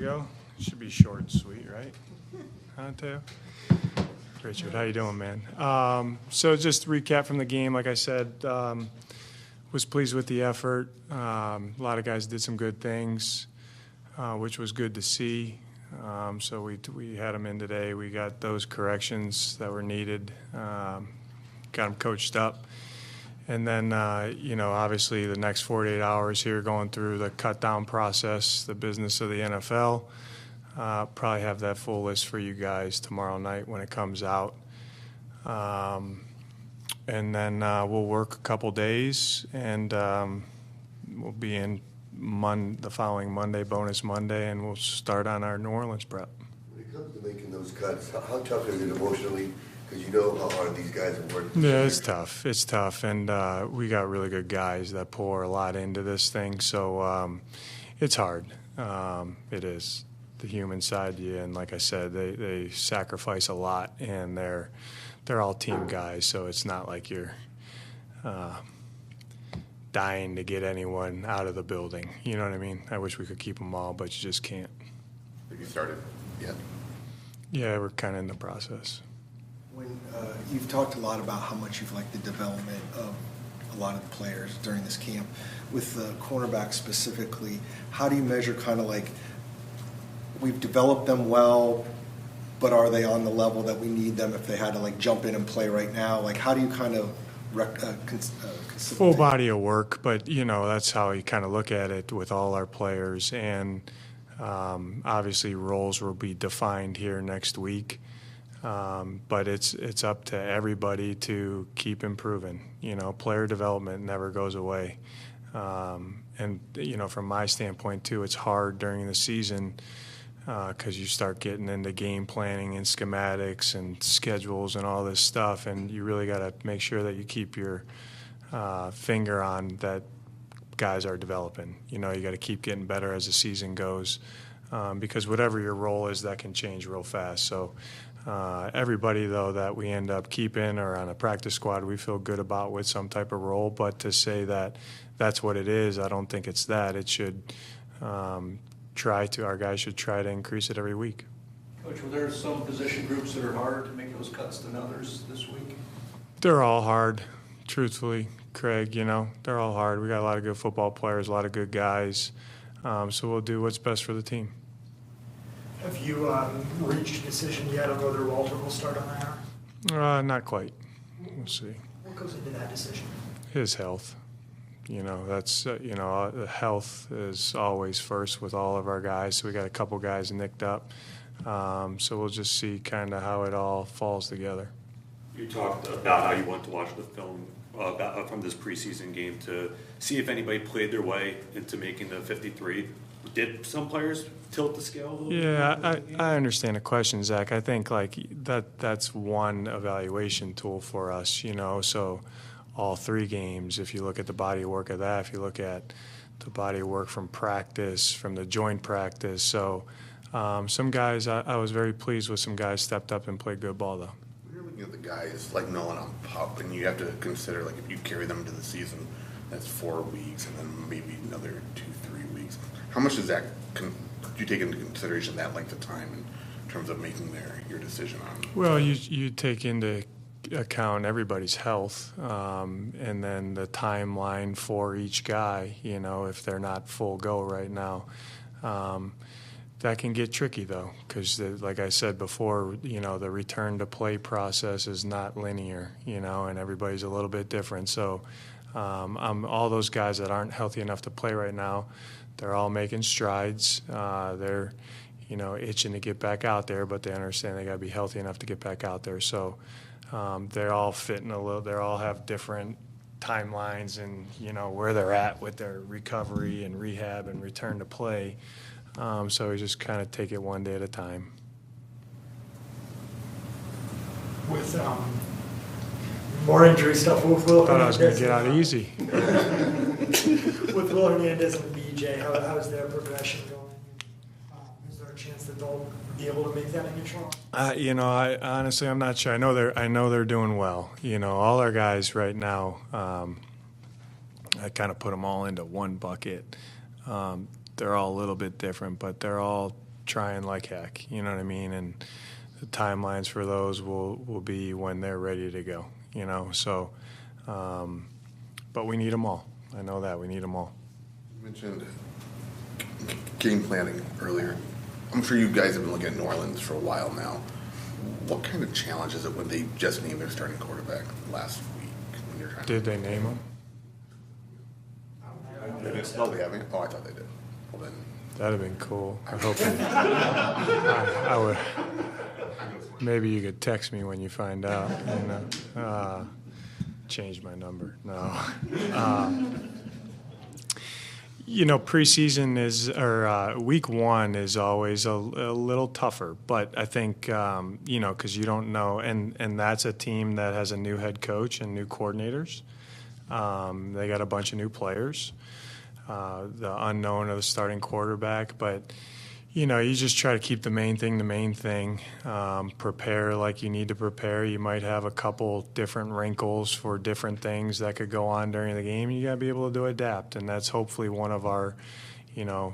go. Should be short and sweet, right? Huh, Teo? Richard, how you doing, man? So just to recap from the game, like I said, was pleased with the effort. A lot of guys did some good things, which was good to see. So we had them in today. We got those corrections that were needed, got them coached up. And then, obviously the next 48 hours here going through the cut-down process, the business of the NFL. Probably have that full list for you guys tomorrow night when it comes out. And then we'll work a couple days, and we'll be in the following Monday, bonus Monday, and we'll start on our New Orleans prep. When it comes to making those cuts, how tough is it emotionally? Because you know how hard these guys have worked. Yeah, it's tough. It's tough, and we got really good guys that pour a lot into this thing, so it's hard. It is. The human side to you, and like I said, they sacrifice a lot, and they're all team guys, so it's not like you're dying to get anyone out of the building. You know what I mean? I wish we could keep them all, but you just can't. Have you started yet? Yeah, we're kind of in the process. When you've talked a lot about how much you've liked the development of a lot of the players during this camp, with the cornerback specifically, how do you measure kind of like, we've developed them well, but are they on the level that we need them if they had to like jump in and play right now? Like, how do you kind of full body of work, but that's how you kind of look at it with all our players, and obviously roles will be defined here next week. But it's up to everybody to keep improving. Player development never goes away. And from my standpoint too, it's hard during the season because you start getting into game planning and schematics and schedules and all this stuff, and you really got to make sure that you keep your finger on that guys are developing. You got to keep getting better as the season goes, because whatever your role is, that can change real fast. So everybody, though, that we end up keeping or on a practice squad, we feel good about with some type of role. But to say that that's what it is, I don't think it's that. It should our guys should try to increase it every week. Coach, were there some position groups that are harder to make those cuts than others this week? They're all hard, truthfully, Craig. They're all hard. We got a lot of good football players, a lot of good guys. So we'll do what's best for the team. Have you reached a decision yet on whether Walter will start on IR? Not quite. We'll see. What goes into that decision? His health. That's the health is always first with all of our guys. So we got a couple guys nicked up. So we'll just see kind of how it all falls together. You talked about how you want to watch the film from this preseason game to see if anybody played their way into making the 53. Did some players tilt the scale a little bit? Yeah, I understand the question, Zach. I think that's one evaluation tool for us, so all three games, if you look at the body of work of that, if you look at the body of work from practice, from the joint practice. So some guys, I was very pleased with some guys stepped up and played good ball, though. You're looking at the guys like Nolan on PUP, and you have to consider, like, if you carry them into the season, that's 4 weeks, and then maybe another 2-3 weeks. How much does that do you take into consideration that length of time in terms of making your decision on? Well, you take into account everybody's health, and then the timeline for each guy. If they're not full go right now, that can get tricky though, because like I said before, the return to play process is not linear, and everybody's a little bit different. So all those guys that aren't healthy enough to play right now, they're all making strides. They're itching to get back out there, but they understand they got to be healthy enough to get back out there. So they're all fitting a little. They all have different timelines and where they're at with their recovery and rehab and return to play. So we just kind of take it one day at a time. With more injury stuff with Will Thought I was going to Hernandez. get out easy. With Will Hernandez and BJ, how's their progression going? Is there a chance that they'll be able to make that initial? I honestly, I'm not sure. I know they're doing well. All our guys right now, I kind of put them all into one bucket. They're all a little bit different, but they're all trying like heck. You know what I mean? And the timelines for those will be when they're ready to go. You know, so but we need them all. I know that we need them all. You mentioned game planning earlier. I'm sure you guys have been looking at New Orleans for a while now. What kind of challenge is it when they just named their starting quarterback last week? When you're trying Did they name him? Oh, they haven't? Oh, I thought they did. Well, then. That'd have been cool. I hope I would. Maybe you could text me when you find out. You know, change my number. No. You know, preseason week one is always a little tougher, but I think, you know, because you don't know, and that's a team that has a new head coach and new coordinators. They got a bunch of new players, the unknown of the starting quarterback, but, you know, you just try to keep the main thing. Prepare like you need to prepare. You might have a couple different wrinkles for different things that could go on during the game. You got to be able to adapt, and that's hopefully one of our, you know,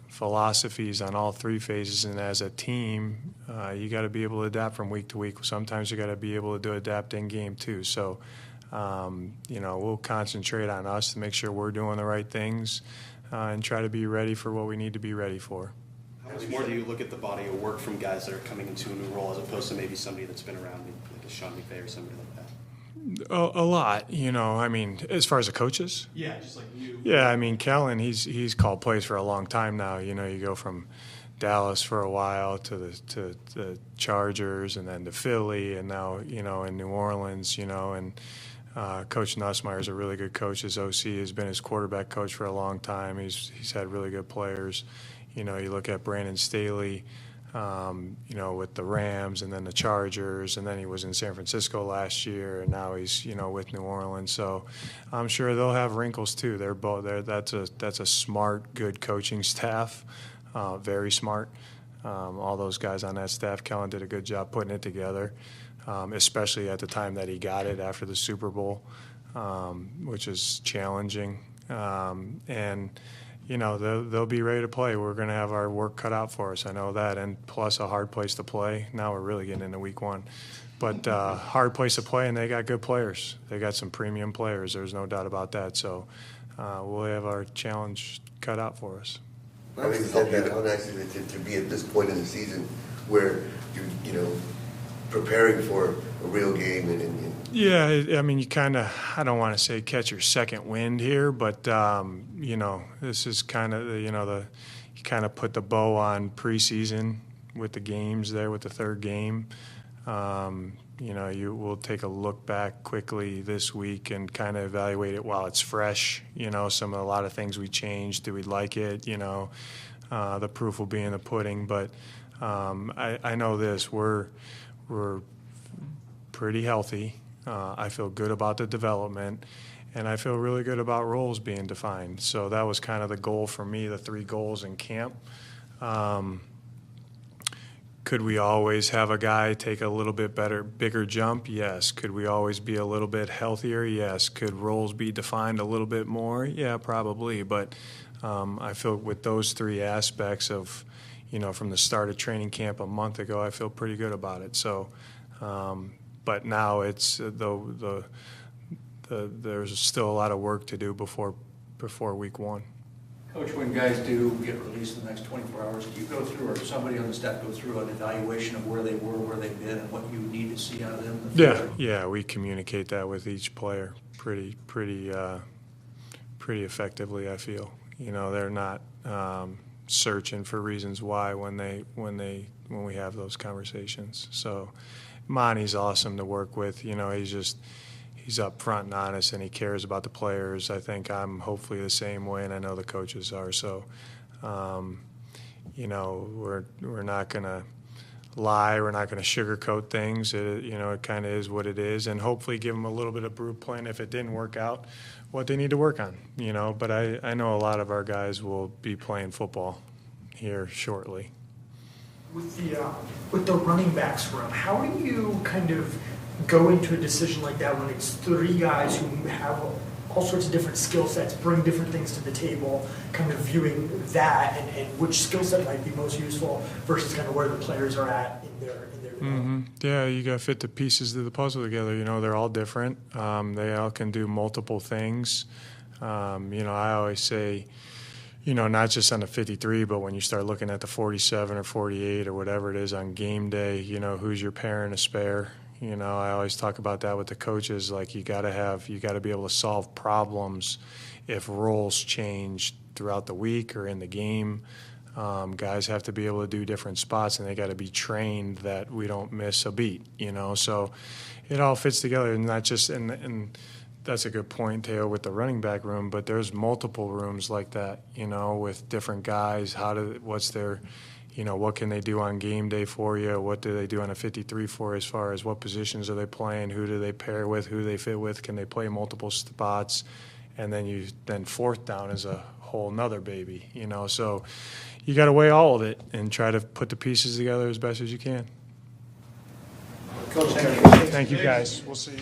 philosophies on all three phases. And as a team, you got to be able to adapt from week to week. Sometimes you got to be able to adapt in game too. So, you know, we'll concentrate on us to make sure we're doing the right things. And try to be ready for what we need to be ready for. How much more do you look at the body of work from guys that are coming into a new role as opposed to maybe somebody that's been around, like a Sean McVay or somebody like that? A lot, you know. I mean, as far as the coaches. Yeah, just like you. Yeah, I mean, Kellen, he's called plays for a long time now. You know, you go from Dallas for a while to the Chargers, and then to Philly, and now, you know, in New Orleans, you know, and. Coach Nussmeier is a really good coach. His OC has been his quarterback coach for a long time. He's had really good players. You know, you look at Brandon Staley, you know, with the Rams and then the Chargers, and then he was in San Francisco last year, and now he's, you know, with New Orleans. So I'm sure they'll have wrinkles too. They're both there. That's a smart, good coaching staff, very smart. All those guys on that staff, Kellen did a good job putting it together. Especially at the time that he got it after the Super Bowl, which is challenging. And, you know, they'll be ready to play. We're going to have our work cut out for us. I know that. And plus a hard place to play. Now we're really getting into week one. But hard place to play, and they got good players. They got some premium players. There's no doubt about that. So we'll have our challenge cut out for us. Having said that, how nice is it to be at this point in the season where you know, preparing for a real game and yeah, I mean, you kind of, I don't want to say catch your second wind here, but you know, this is kind of, you know, you kind of put the bow on preseason with the games there with the third game. You know, you will take a look back quickly this week and kind of evaluate it while it's fresh. You know, a lot of things we changed. Do we like it? You know, the proof will be in the pudding. But I know this: we're pretty healthy. I feel good about the development, and I feel really good about roles being defined. So that was kind of the goal for me, the 3 goals in camp. Could we always have a guy take a little bit bigger jump? Yes. Could we always be a little bit healthier? Yes. Could roles be defined a little bit more? Yeah, probably. But I feel with those 3 aspects of, you know, from the start of training camp a month ago, I feel pretty good about it. So, but now it's there's still a lot of work to do before week one. Coach, when guys do get released in the next 24 hours, do you go through, or somebody on the staff go through an evaluation of where they were, where they've been, and what you need to see out of them in the future? Yeah, we communicate that with each player pretty effectively, I feel. You know, they're not searching for reasons why when we have those conversations. So Monty's awesome to work with. You know, he's upfront and honest, and he cares about the players. I think I'm hopefully the same way, and I know the coaches are. So, you know, we're not going to lie. We're not going to sugarcoat things. You know, it kind of is what it is, and hopefully give them a little bit of blueprint if it didn't work out, what they need to work on. You know, but I know a lot of our guys will be playing football here shortly. With the running backs room, how do you kind of go into a decision like that when it's 3 guys who have all sorts of different skill sets, bring different things to the table, kind of viewing that and which skill set might be most useful versus kind of where the players are at in their development. Yeah, you got to fit the pieces of the puzzle together. They're all different. They all can do multiple things. I always say, not just on the 53, but when you start looking at the 47 or 48 or whatever it is on game day, who's your pair and a spare. I always talk about that with the coaches. Like you got to be able to solve problems if roles change throughout the week or in the game. Guys have to be able to do different spots, and they got to be trained that we don't miss a beat. So it all fits together, and not just and that's a good point, Teo, with the running back room. But there's multiple rooms like that. With different guys. What's their what can they do on game day for you? What do they do on a 53 for as far as what positions are they playing? Who do they pair with? Who do they fit with? Can they play multiple spots? And then fourth down is a whole nother baby, So you got to weigh all of it and try to put the pieces together as best as you can. Coach, thank you. Thank you, guys. We'll see you.